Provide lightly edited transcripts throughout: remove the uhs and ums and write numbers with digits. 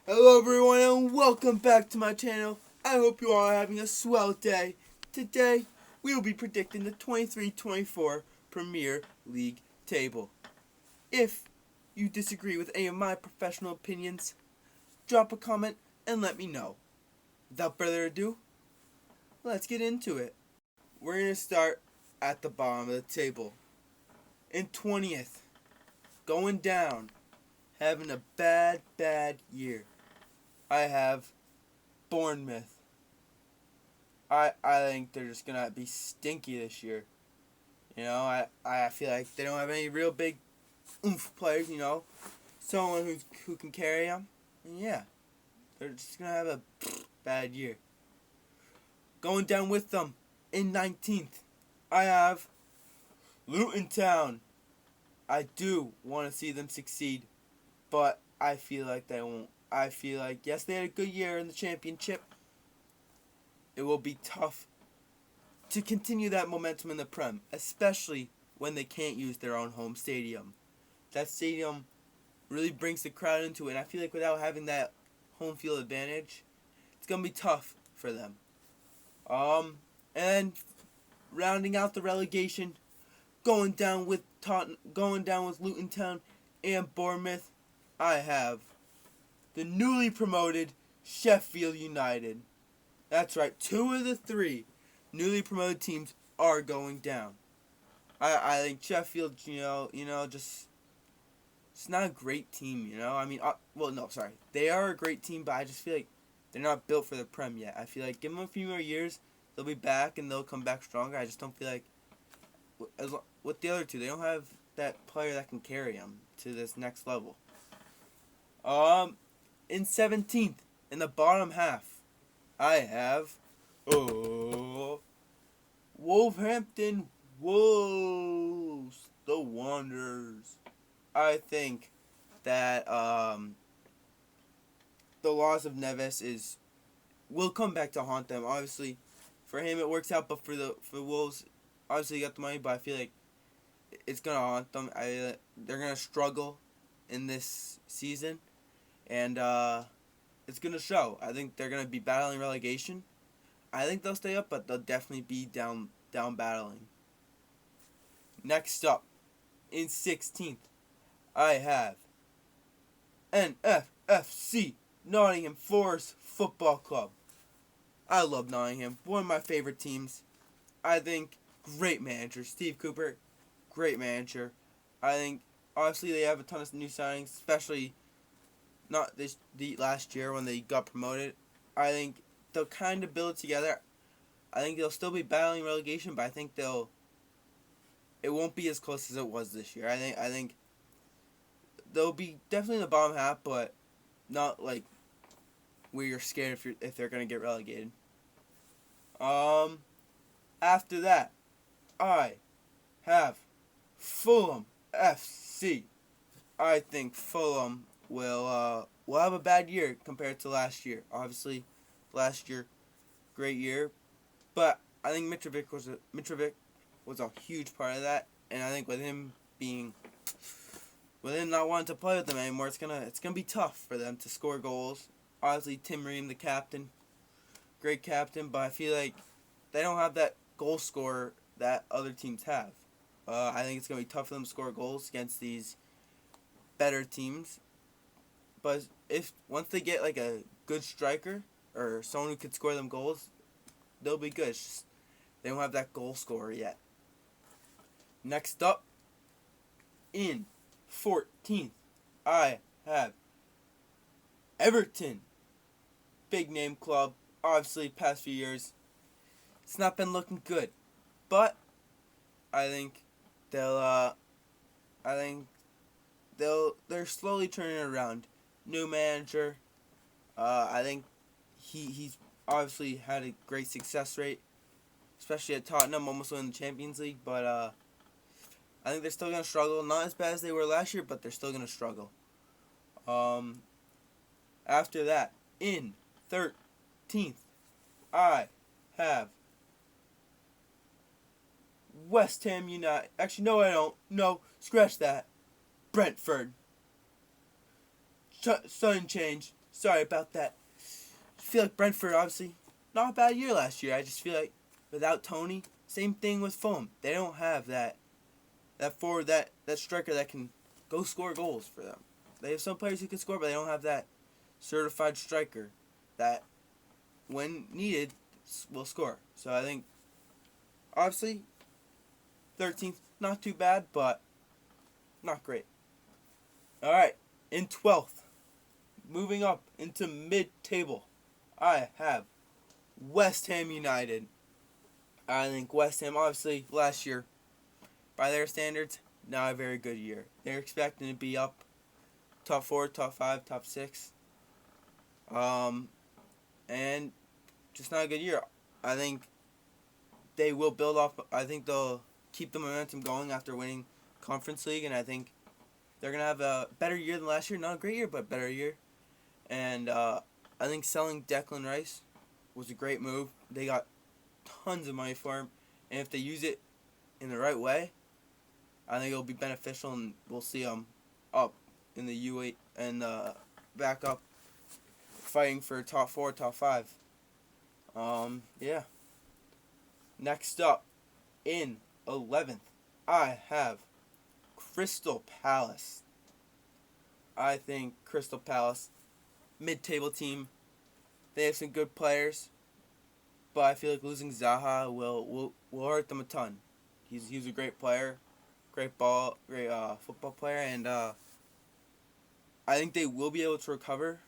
Hello everyone and welcome back to my channel. I hope you all are having a swell day. Today, we will be predicting the 23-24 Premier League table. If you disagree with any of my professional opinions, drop a comment and let me know. Without further ado, let's get into it. We're going to start at the bottom of the table. In 20th, going down, having a bad year, I have Bournemouth. I think they're just gonna be stinky this year. I feel like they don't have any real big oomph players. Someone who can carry them. And yeah, they're just gonna have a bad year. Going down with them in 19th, I have Luton Town. I do want to see them succeed, but I feel like they won't. I feel like, yes, they had a good year in the championship. It will be tough to continue that momentum in the Prem, especially when they can't use their own home stadium. That stadium really brings the crowd into it, and I feel like without having that home field advantage, it's going to be tough for them. And rounding out the relegation, going down with Luton Town and Bournemouth, I have the newly promoted Sheffield United. That's right, 2 of the 3 newly promoted teams are going down. I think Sheffield, just it's not a great team, they are a great team, but I just feel like they're not built for the Prem yet. I feel like give them a few more years, they'll be back and they'll come back stronger. I just don't feel like with the other two, they don't have that player that can carry them to this next level. In 17th, in the bottom half, I have Wolverhampton Wolves, the Wanderers. I think that the loss of Neves will come back to haunt them. Obviously, for him it works out, but for Wolves, obviously you got the money, but I feel like it's gonna haunt them. They're gonna struggle in this season, and it's gonna show. I think they're gonna be battling relegation. I think they'll stay up, but they'll definitely be down battling. Next up, in 16th, I have NFFC, Nottingham Forest Football Club. I love Nottingham, one of my favorite teams. I think great manager, Steve Cooper, great manager. I think obviously they have a ton of new signings, especially not the last year when they got promoted. I think they'll kind of build it together. I think they'll still be battling relegation, but I think it won't be as close as it was this year. I think they'll be definitely in the bottom half, but not like where you're scared if they're gonna get relegated. After that, I have Fulham FC. I think Fulham will have a bad year compared to last year. Obviously, last year, great year, but I think Mitrovic was a huge part of that, and I think with him not wanting to play with them anymore, it's gonna be tough for them to score goals. Obviously, Tim Ream, the captain, great captain, but I feel like they don't have that goal scorer that other teams have. I think it's gonna be tough for them to score goals against these better teams. But once they get like a good striker or someone who could score them goals, they'll be good. It's just, they don't have that goal scorer yet. Next up, in 14th, I have Everton. Big name club. Obviously, past few years, it's not been looking good, but I think they're slowly turning it around. New manager. I think he's obviously had a great success rate, especially at Tottenham, almost winning the Champions League. But I think they're still gonna struggle. Not as bad as they were last year, but they're still gonna struggle. After that, in 13th, I have West Ham United. Actually, no, I don't. No, scratch that. Brentford. Sudden change. Sorry about that. I feel like Brentford, obviously, not a bad year last year. I just feel like without Tony, same thing with Fulham. They don't have that forward, that striker that can go score goals for them. They have some players who can score, but they don't have that certified striker that, when needed, will score. So I think, obviously, 13th, not too bad, but not great. All right, in 12th, moving up into mid-table, I have West Ham United. I think West Ham, obviously, last year, by their standards, not a very good year. They're expecting to be up top 4, top 5, top 6. And just not a good year. I think they will build off. I think they'll keep the momentum going after winning Conference League, and I think they're going to have a better year than last year. Not a great year, but better year. And I think selling Declan Rice was a great move. They got tons of money for him, and if they use it in the right way, I think it'll be beneficial, and we'll see them up in the U8 and back up fighting for top 4, top 5. Yeah. Next up, in 11th, I have Crystal Palace. I think Crystal Palace, mid-table team, they have some good players, but I feel like losing Zaha will hurt them a ton. He's a great player, great football player, and I think they will be able to recover,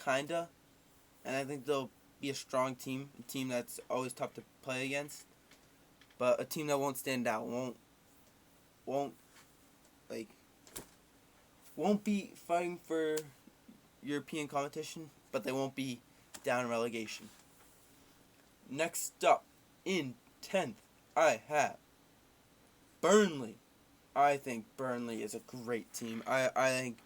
kinda, and I think they'll be a strong team, a team that's always tough to play against, but a team that won't stand out, won't be fighting for European competition, but they won't be down in relegation. Next up, in 10th, I have Burnley. I think Burnley is a great team. I think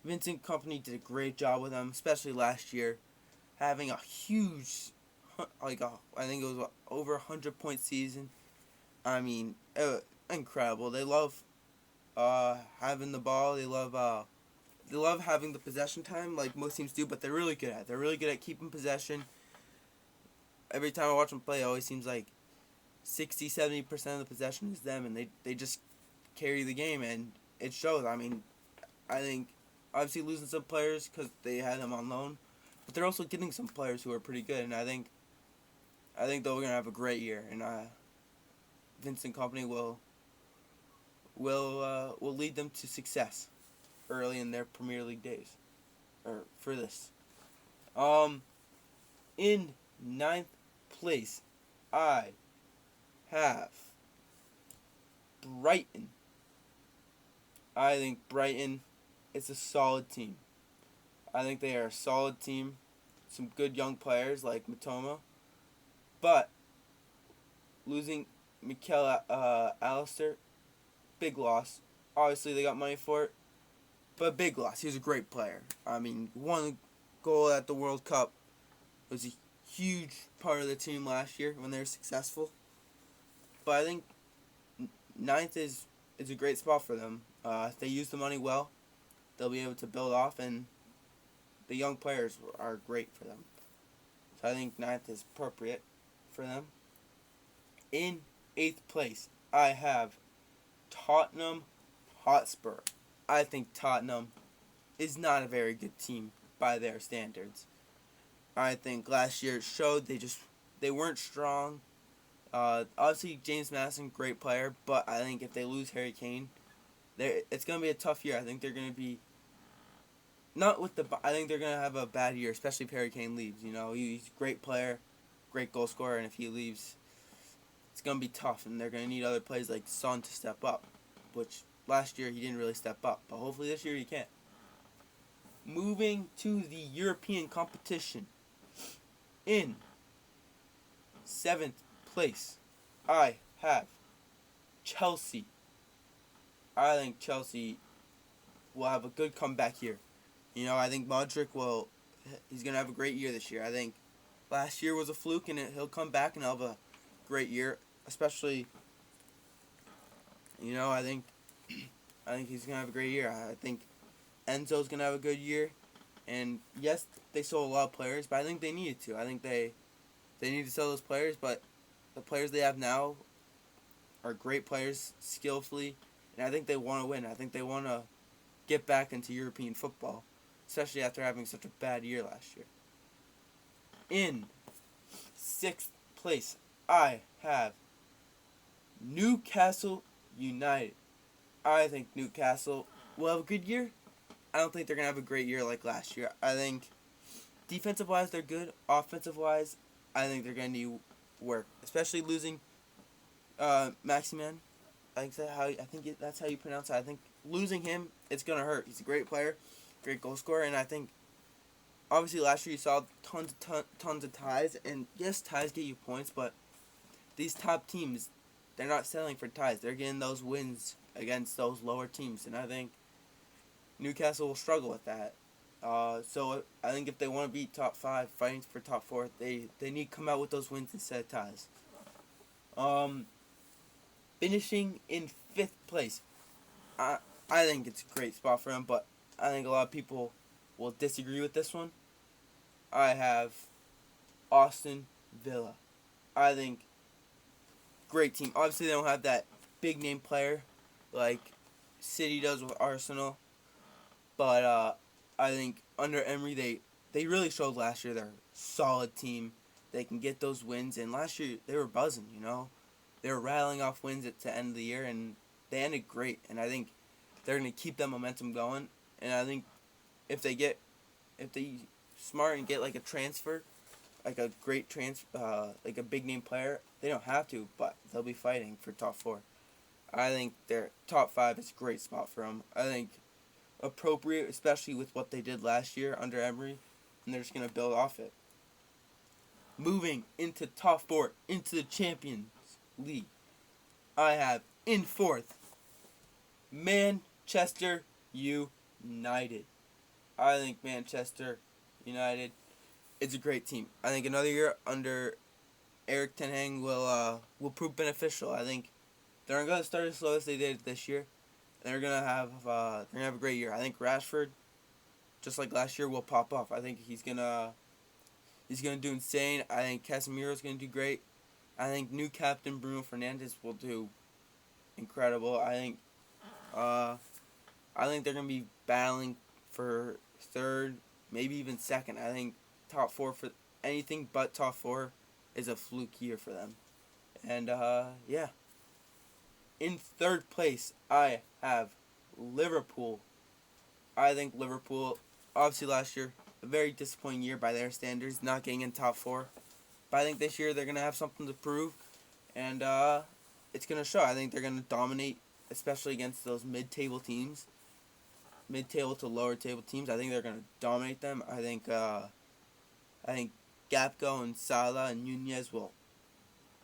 Vincent Kompany did a great job with them, especially last year, having a huge, I think it was over 100-point season. I mean, incredible. They love having the ball. They love having the possession time, like most teams do. But they're really good at it. They're really good at keeping possession. Every time I watch them play, it always seems like 60-70% of the possession is them, and they just carry the game, and it shows. I mean, I think obviously losing some players because they had them on loan, but they're also getting some players who are pretty good, and I think they're gonna have a great year, and Vincent Kompany will lead them to success early in their Premier League days, or for this. In 9th place, I have Brighton. I think Brighton is a solid team. I think they are a solid team. Some good young players like Matoma. But losing Mikel Alistair, big loss. Obviously, they got money for it, but big loss. He was a great player. I mean, one goal at the World Cup was a huge part of the team last year when they were successful. But I think 9th is a great spot for them. If they use the money well, they'll be able to build off, and the young players are great for them. So I think 9th is appropriate for them. In 8th place, I have Tottenham Hotspur. I think Tottenham is not a very good team by their standards. I think last year it showed they weren't strong. Obviously, James Maddison, great player, but I think if they lose Harry Kane, it's going to be a tough year. I think they're going to be I think they're going to have a bad year, especially if Harry Kane leaves. You know, he's a great player, great goal scorer, and if he leaves, it's going to be tough, and they're going to need other players like Son to step up, which last year he didn't really step up, but hopefully this year he can. Moving to the European competition, in 7th place, I have Chelsea. I think Chelsea will have a good comeback here. You know, I think Modric he's going to have a great year this year. I think last year was a fluke, and he'll come back and have a great year, especially, you know, I think he's going to have a great year. I think Enzo's going to have a good year. And yes, they sold a lot of players, but I think they needed to. I think they need to sell those players, but the players they have now are great players, skillfully, and I think they want to win. I think they want to get back into European football, especially after having such a bad year last year. In sixth place, I have Newcastle United. I think Newcastle will have a good year. I don't think they're going to have a great year like last year. I think defensive-wise, they're good. Offensive-wise, I think they're going to need work, especially losing Maximan. That's how you pronounce it. I think losing him, it's going to hurt. He's a great player, great goal scorer, and I think obviously last year you saw tons of ties, and yes, ties get you points, but these top teams, they're not settling for ties. They're getting those wins against those lower teams, and I think Newcastle will struggle with that. So I think if they want to be top 5, fighting for top 4, they need to come out with those wins instead of ties. Finishing in 5th place, I think it's a great spot for them, but I think a lot of people will disagree with this one. I have Aston Villa. I think great team. Obviously, they don't have that big name player like City does with Arsenal, but I think under Emery they really showed last year they're a solid team. They can get those wins, and last year they were buzzing. They were rattling off wins at the end of the year, and they ended great. And I think they're going to keep that momentum going. And I think if they smart and get like a transfer, like a great like a big name player, they don't have to, but they'll be fighting for top 4. I think their top 5 is a great spot for them. I think appropriate, especially with what they did last year under Emery, and they're just going to build off it. Moving into top 4, into the Champions League, I have in 4th, Manchester United. I think Manchester United is a great team. I think another year under Eric Ten Hag will prove beneficial. I think they're not going to start as slow as they did this year. They're gonna have a great year. I think Rashford, just like last year, will pop off. I think he's gonna do insane. I think Casemiro's gonna do great. I think new captain Bruno Fernandes will do incredible. I think they're gonna be battling for 3rd, maybe even 2nd. I think top 4 for anything but top 4 is a fluke year for them. And yeah. In 3rd place, I have Liverpool. I think Liverpool, obviously last year, a very disappointing year by their standards, not getting in top 4. But I think this year they're going to have something to prove, and it's going to show. I think they're going to dominate, especially against those mid-table teams, mid-table to lower-table teams. I think they're going to dominate them. I think Gakpo and Salah and Nunez will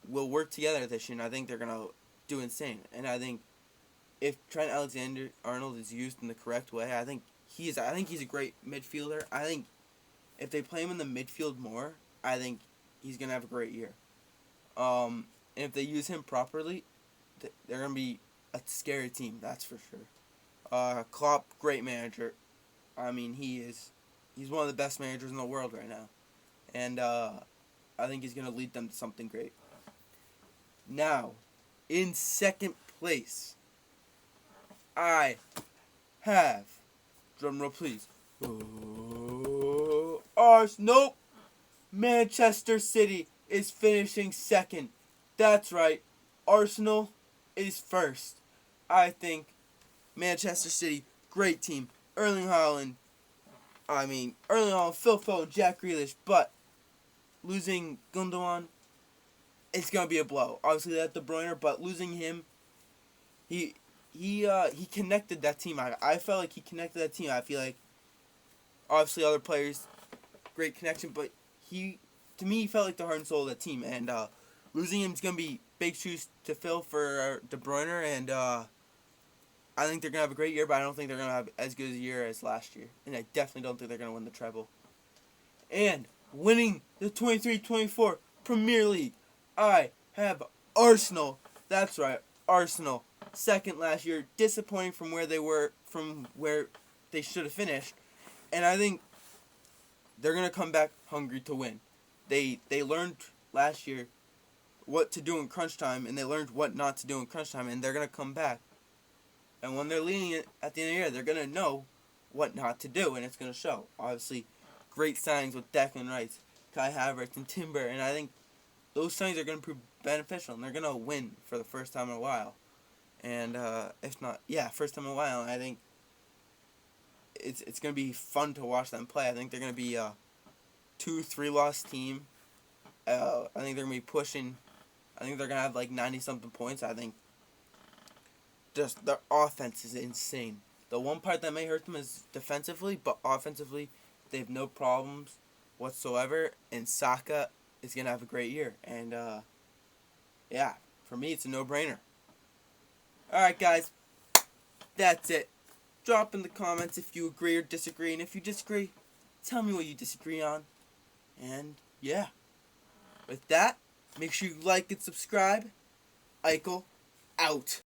work together this year, and I think they're going to do insane. And I think if Trent Alexander-Arnold is used in the correct way, I think he's a great midfielder. I think if they play him in the midfield more, I think he's gonna have a great year. And if they use him properly, they're gonna be a scary team. That's for sure. Klopp, great manager. I mean, he's one of the best managers in the world right now, and I think he's gonna lead them to something great. Now, in 2nd place, I have, drumroll please, nope, Manchester City is finishing 2nd. That's right, Arsenal is 1st. I think Manchester City, great team. Erling Haaland, Phil Foden, Jack Grealish, but losing Gundogan, it's gonna be a blow. Obviously, that's De Bruyne, but losing him, he connected that team. I felt like he connected that team. I feel like, obviously, other players, great connection, but to me, he felt like the heart and soul of that team. And losing him is gonna be big shoes to fill for De Bruyne, and I think they're gonna have a great year, but I don't think they're gonna have as good a year as last year, and I definitely don't think they're gonna win the treble. And winning the 23-24 Premier League, I have Arsenal. That's right, Arsenal. 2nd last year, disappointing from where they should have finished. And I think they're gonna come back hungry to win. They learned last year what to do in crunch time, and they learned what not to do in crunch time, and they're gonna come back. And when they're leading it at the end of the year, they're gonna know what not to do, and it's gonna show. Obviously, great signings with Declan Rice, Kai Havertz, and Timber, and I think those signings are gonna prove beneficial, and they're gonna win for the first time in a while. And if not, yeah, first time in a while. And I think it's gonna be fun to watch them play. I think they're gonna be a 2-3 loss team. I think they're gonna be pushing. I think they're gonna have like 90-something points. I think just their offense is insane. The one part that may hurt them is defensively, but offensively, they have no problems whatsoever. And Saka is gonna have a great year. And yeah, for me, it's a no-brainer. Alright, guys, that's it. Drop in the comments if you agree or disagree, and if you disagree, tell me what you disagree on. And yeah, with that, make sure you like and subscribe. Eichel out.